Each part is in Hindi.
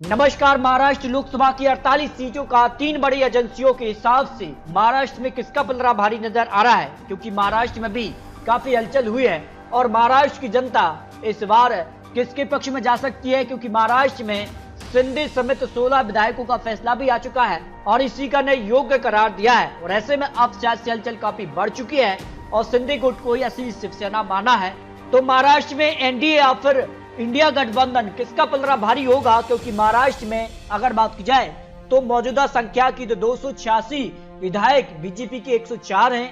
नमस्कार। महाराष्ट्र लोकसभा की 48 सीटों का 3 बड़ी एजेंसियों के हिसाब से महाराष्ट्र में किसका पलड़ा भारी नजर आ रहा है, क्योंकि महाराष्ट्र में भी काफी हलचल हुई है और महाराष्ट्र की जनता इस बार किसके पक्ष में जा सकती है, क्योंकि महाराष्ट्र में शिंदे समेत 16 विधायकों का फैसला भी आ चुका है और इसी का ने योग्य करार दिया है और ऐसे में अब सियासी हलचल काफी बढ़ चुकी है और शिंदे गुट को ही असली शिवसेना माना है। तो महाराष्ट्र में एनडीए या फिर इंडिया गठबंधन किसका पलड़ा भारी होगा, क्योंकि महाराष्ट्र में अगर बात की जाए तो मौजूदा संख्या की तो 286 विधायक बीजेपी के 104 हैं,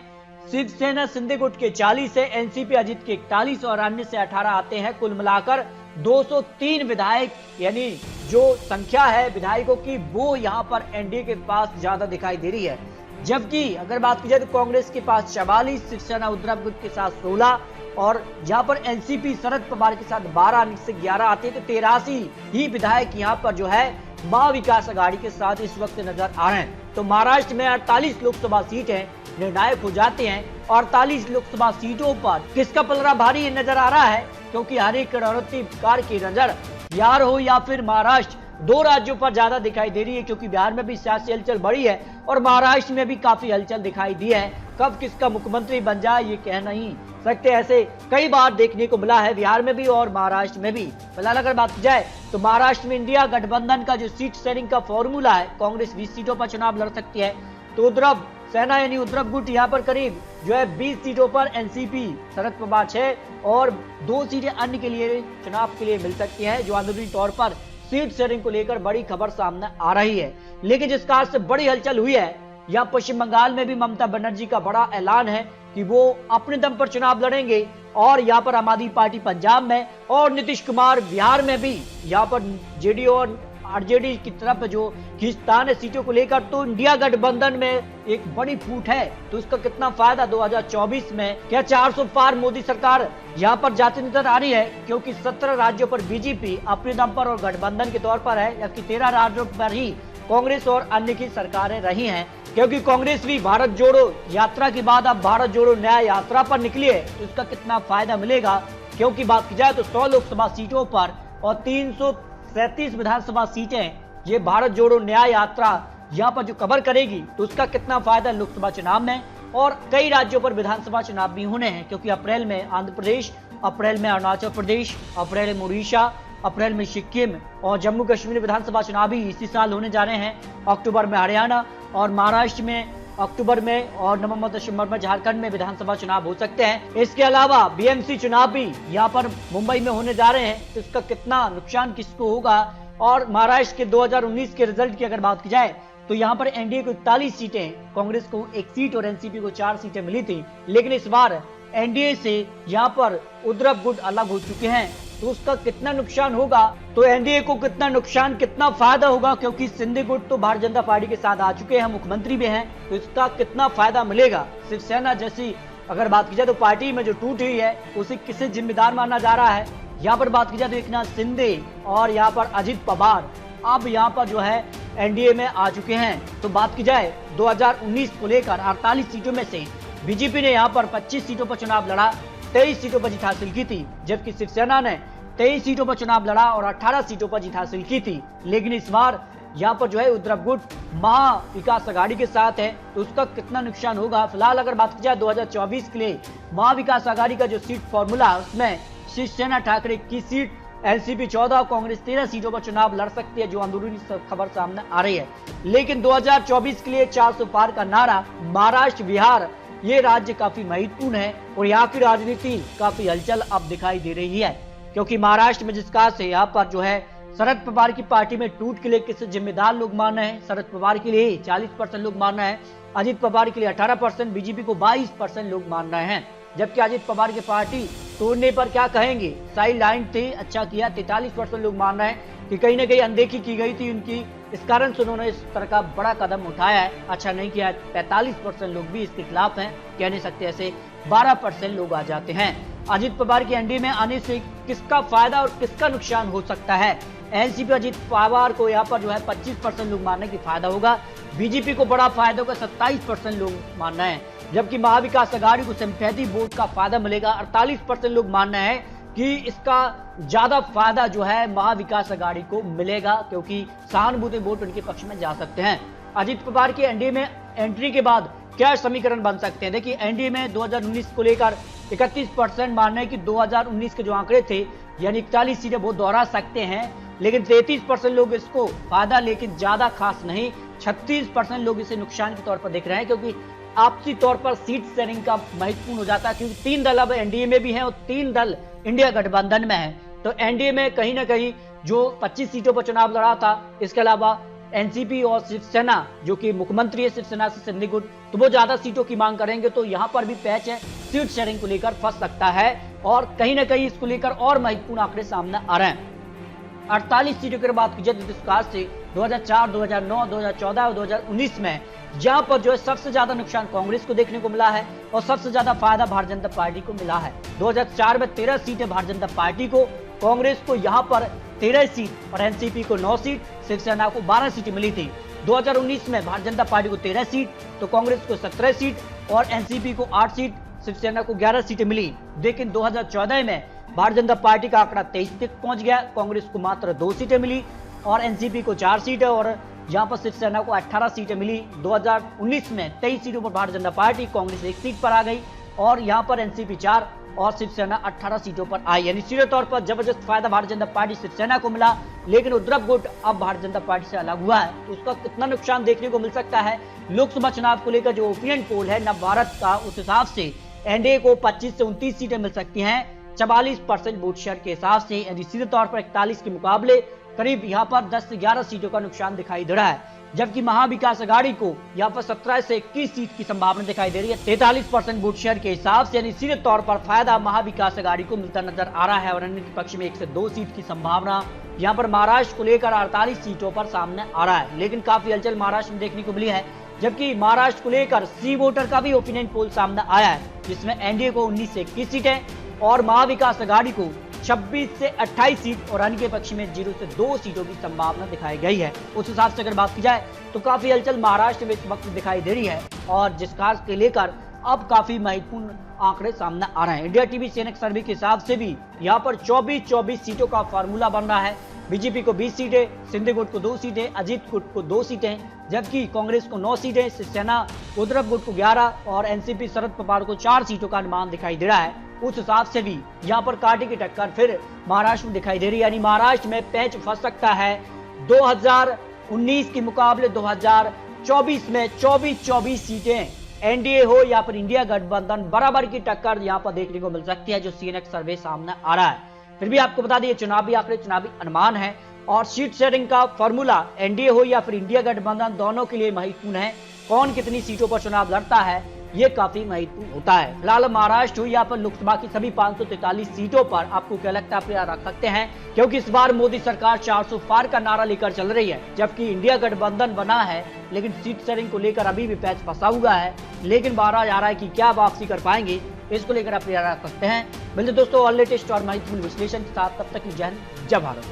शिवसेना शिंदे गुट के 40 है, एनसीपी अजित के 41 और अन्य से 18 आते हैं। कुल मिलाकर 203 विधायक यानी जो संख्या है विधायकों की वो यहाँ पर एनडीए के पास ज्यादा दिखाई दे रही है। जबकि अगर बात की जाए तो कांग्रेस के पास 44, शिवसेना उद्धव गुट के साथ 16 और यहाँ पर एनसीपी शरद पवार के साथ 12 से 11 आते हैं, तो 83 ही विधायक यहाँ पर जो है महाविकास आघाड़ी के साथ इस वक्त नजर आ रहे हैं। तो महाराष्ट्र में 48 लोकसभा सीटें निर्णायक हो जाते हैं और 48 लोकसभा सीटों पर किसका पलड़ा भारी नजर आ रहा है, क्योंकि हर एक रणनीतिकार की नजर बिहार हो या फिर महाराष्ट्र दो राज्यों पर ज्यादा दिखाई दे रही है, क्योंकि बिहार में भी सियासी हलचल बढ़ी है और महाराष्ट्र में भी काफी हलचल दिखाई दी है। कब किसका मुख्यमंत्री बन जाए ये कह नहीं सकते, ऐसे कई बार देखने को मिला है बिहार में भी और महाराष्ट्र में भी। फिलहाल अगर बात की जाए तो महाराष्ट्र में इंडिया गठबंधन का जो सीट शेयरिंग का फॉर्मूला है, कांग्रेस 20 सीटों पर चुनाव लड़ सकती है, तो उद्धव सेना यानी उद्धव गुट यहाँ पर करीब जो है 20 सीटों पर, एनसीपी शरद पवार 6 और 2 सीटें अन्य के लिए चुनाव के लिए मिल सकती है, जो अंदरूनी तौर पर सीट शेयरिंग को लेकर बड़ी खबर सामने आ रही है। लेकिन जिस कार से बड़ी हलचल हुई है, यहाँ पश्चिम बंगाल में भी ममता बनर्जी का बड़ा ऐलान है कि वो अपने दम पर चुनाव लड़ेंगे और यहाँ पर आम आदमी पार्टी पंजाब में और नीतीश कुमार बिहार में भी यहाँ पर जेडीयू और आरजेडी की तरफ जो खींचतान है सीटों को लेकर, तो इंडिया गठबंधन में एक बड़ी फूट है। तो उसका कितना फायदा 2024 में क्या 400 पार मोदी सरकार यहाँ पर जाती नजर आ रही है, क्योंकि 17 राज्यों पर बीजेपी अपने दम पर और गठबंधन के तौर पर है, जबकि 13 राज्यों पर ही कांग्रेस और अन्य की सरकारें रही हैं, क्योंकि कांग्रेस भी भारत जोड़ो यात्रा के बाद अब भारत जोड़ो न्याय यात्रा पर निकली है। तो इसका कितना फायदा मिलेगा, क्योंकि बात की जाए तो 100 लोकसभा सीटों पर और 337 विधानसभा सीटें ये भारत जोड़ो न्याय यात्रा यहाँ पर जो कवर करेगी, तो उसका कितना फायदा लोकसभा चुनाव में। और कई राज्यों पर विधानसभा चुनाव भी होने हैं, क्योंकि अप्रैल में आंध्र प्रदेश, अप्रैल में अरुणाचल प्रदेश, अप्रैल में उड़ीसा, अप्रैल में सिक्किम और जम्मू कश्मीर विधानसभा चुनाव भी इसी साल होने जा रहे हैं। अक्टूबर में हरियाणा और महाराष्ट्र में अक्टूबर में और नवंबर दिसंबर में झारखंड में विधानसभा चुनाव हो सकते हैं। इसके अलावा बीएमसी चुनाव भी यहाँ पर मुंबई में होने जा रहे हैं, तो इसका कितना नुकसान किसको होगा। और महाराष्ट्र के 2019 के रिजल्ट की अगर बात की जाए तो यहाँ पर एनडीए को 41 सीटें, कांग्रेस को 1 सीट और एनसीपी को 4 सीटें मिली थी, लेकिन इस बार एनडीए से यहाँ पर उद्धव गुट अलग हो चुके हैं, तो उसका कितना नुकसान होगा, तो एनडीए को कितना नुकसान कितना फायदा होगा, क्योंकि शिंदे गुट तो भारतीय जनता पार्टी के साथ आ चुके हैं, मुख्यमंत्री भी हैं, तो इसका कितना फायदा मिलेगा। शिवसेना जैसी अगर बात की जाए तो पार्टी में जो टूट हुई है उसे किसे जिम्मेदार माना जा रहा है। यहाँ पर बात की जाए तो एकनाथ शिंदे और यहाँ पर अजित पवार अब यहाँ पर जो है एनडीए में आ चुके हैं। तो बात की जाए 2019 को लेकर 48 सीटों में से बीजेपी ने यहाँ पर 25 सीटों पर चुनाव लड़ा, 23 सीटों पर जीत हासिल की थी, जबकि शिवसेना ने 23 सीटों पर चुनाव लड़ा और 18 सीटों पर जीत हासिल की थी। लेकिन इस बार यहाँ पर जो है उद्धव गुट महाविकास आघाड़ी के साथ है, तो उसका कितना नुकसान होगा। फिलहाल अगर बात की जाए 2024 के लिए महाविकास आघाड़ी का जो सीट फॉर्मूला है उसमें शिवसेना ठाकरे की सीट, एनसीपी 14, कांग्रेस 13 सीटों पर चुनाव लड़ सकती है, जो अंदरूनी खबर सामने आ रही है। लेकिन 2024 के लिए 400 पार का नारा, महाराष्ट्र बिहार ये राज्य काफी महत्वपूर्ण है और यहाँ की राजनीति काफी हलचल अब दिखाई दे रही है, क्योंकि महाराष्ट्र में जिस कार से यहाँ पर जो है शरद पवार की पार्टी में टूट के लिए किसे जिम्मेदार लोग मान रहे हैं। शरद पवार के लिए 40% लोग मान रहे हैं, अजित पवार के लिए 18%, बीजेपी को 22% लोग मान रहे हैं। जबकि अजित पवार की पार्टी तोड़ने पर क्या कहेंगे, साइड लाइन थे, अच्छा किया, 43% लोग मान रहे हैं कि कहीं ना कहीं अनदेखी की गई थी उनकी, इस कारण से उन्होंने इस तरह का बड़ा कदम उठाया है, अच्छा नहीं किया। 45% लोग भी इसके खिलाफ हैं, कह नहीं सकते ऐसे 12% लोग आ जाते हैं। अजित पवार की एनडीए में आने से किसका फायदा और किसका नुकसान हो सकता है। एनसीपी अजित पवार को यहाँ पर जो है 25% लोग मानने की फायदा होगा, बीजेपी को बड़ा फायदा होगा, 27% लोग मानना है, जबकि महाविकास आघाड़ी को सिंपैथी वोट का फायदा मिलेगा, 48% लोग मानना है कि इसका ज्यादा फायदा जो है महाविकास अघाड़ी को मिलेगा, क्योंकि सहानुभूति वोट उनके पक्ष में जा सकते हैं। अजित पवार की एनडीए में एंट्री के बाद क्या समीकरण बन सकते हैं? देखिए, एनडीए में 2019 को लेकर 31% मानना है कि 2019 के जो आंकड़े थे यानी 41 सीटें वो दोहरा सकते हैं, लेकिन 33% लोग इसको फायदा, लेकिन ज्यादा खास नहीं। 36% लोग इसे नुकसान के तौर पर देख रहे हैं, क्योंकि आपसी तौर पर सीट शेयरिंग का महत्वपूर्ण हो जाता है, क्योंकि 3 दल अब एनडीए में भी हैं और 3 दल इंडिया गठबंधन में हैं। तो एनडीए में कहीं ना कहीं जो 25 सीटों पर चुनाव लड़ा था, इसके अलावा एनसीपी और शिवसेना जो कि मुख्यमंत्री है शिवसेना से संजय गुट, तो वो ज्यादा सीटों की मांग करेंगे। तो यहाँ पर भी पैच है, सीट शेयरिंग को लेकर फंस सकता है और कहीं ना कहीं इसको लेकर और महत्वपूर्ण आंकड़े सामने आ रहे हैं। 48 सीटों की बात की जाए जिस प्रकार से 2004, 2009, 2014 और 2019 में जहां पर जो है सबसे ज्यादा नुकसान कांग्रेस को देखने को मिला है और सबसे ज्यादा फायदा भारतीय जनता पार्टी को मिला है। 2004 में 13 सीटें भारतीय जनता पार्टी को, कांग्रेस को यहां पर 13 सीट और एनसीपी को 9 सीट, शिवसेना को 12 सीटें मिली थी। 2019 में भारतीय जनता पार्टी को 13 सीट तो कांग्रेस को 17 सीट और एनसीपी को 8 सीट, शिवसेना को 11 सीटें मिली। लेकिन 2014 में भारतीय जनता पार्टी का आंकड़ा 23 तक पहुंच गया, कांग्रेस को मात्र 2 सीटें मिली और एनसीपी को 4 सीटें और यहां पर शिवसेना को 18 सीटें मिली। 2019 में 23 सीटों पर भारतीय जनता पार्टी, कांग्रेस 1 सीट पर आ गई और यहां पर एनसीपी 4 और शिवसेना 18 सीटों पर आई। यानी सीधे तौर पर जबरदस्त फायदा भारतीय जनता पार्टी शिवसेना को मिला, लेकिन उद्धव गुट अब भारतीय जनता पार्टी से अलग हुआ है तो उसका कितना नुकसान देखने को मिल सकता है। लोकसभा चुनाव को लेकर जो ओपिनियन पोल है नवभारत का, उस हिसाब से एनडीए को 25 से 29 सीटें मिल सकती हैं 44% वोट शेयर के हिसाब से, यानी सीधे तौर पर 41 के मुकाबले करीब यहाँ पर 10 से 11 सीटों का नुकसान दिखाई दे रहा है। जबकि महाविकास अघाड़ी को यहाँ पर 17 से 21 सीट की संभावना दिखाई दे रही है 43% वोट शेयर के हिसाब से, यानी सीधे तौर पर फायदा महाविकास अघाड़ी को मिलता नजर आ रहा है। और अन्य पक्ष में 1 से 2 सीट की संभावना यहाँ पर महाराष्ट्र को लेकर 48 सीटों पर सामने आ रहा है। लेकिन काफी हलचल महाराष्ट्र में देखने को मिली है, जबकि महाराष्ट्र को लेकर सी वोटर का भी ओपिनियन पोल सामने आया है, जिसमें एनडीए को 19 से 21 सीटें और महाविकास अघाड़ी को 26 से 28 सीट और अन्य के पक्ष में 0 से 2 सीटों की संभावना दिखाई गई है। उस हिसाब से अगर बात की जाए तो काफी हलचल महाराष्ट्र में इस वक्त दिखाई दे रही है और जिस खास के लेकर अब काफी महत्वपूर्ण आंकड़े सामने आ रहे हैं। इंडिया टीवी सीएनएक्स सर्वे के हिसाब से भी यहाँ पर 24 सीटों का फार्मूला बन रहा है। बीजेपी को 20 सीटें, सिंधे गुट को 2 सीटें, अजीत गुट को 2 सीटें, जबकि कांग्रेस को 9 सीटें, शिवसेना उद्धव गुट को 11 और एनसीपी शरद पवार को 4 सीटों का अनुमान दिखाई दे रहा है। उस हिसाब से भी यहाँ पर कांटे की टक्कर फिर महाराष्ट्र में दिखाई दे रही है, यानी महाराष्ट्र में पैच फंस सकता है। 2019 के मुकाबले 2024 में 24 सीटें एनडीए हो या फिर इंडिया गठबंधन बराबर की टक्कर यहाँ पर देखने को मिल सकती है, जो सीएनएक्स सर्वे सामने आ रहा है। फिर भी आपको बता दिए चुनावी आंकड़े, चुनावी अनुमान है और सीट शेयरिंग का फॉर्मूला एनडीए हो या फिर इंडिया गठबंधन दोनों के लिए महत्वपूर्ण है। कौन कितनी सीटों पर चुनाव लड़ता है ये काफी महत्वपूर्ण होता है। फिलहाल महाराष्ट्र हो या फिर लोकसभा की सभी 543 सीटों पर आपको क्या लगता है, आप याद रख सकते हैं, क्योंकि इस बार मोदी सरकार 400 पार का नारा लेकर चल रही है, जबकि इंडिया गठबंधन बना है लेकिन सीट शेयरिंग को लेकर अभी भी पैच फंसा हुआ है। लेकिन बारह जा रहा है कि क्या वापसी कर पाएंगे, इसको लेकर आप याद रख सकते हैं। मिलते दोस्तों और लेटेस्ट और महत्वपूर्ण विश्लेषण के साथ, तब तक जय हिंद, जय भारत।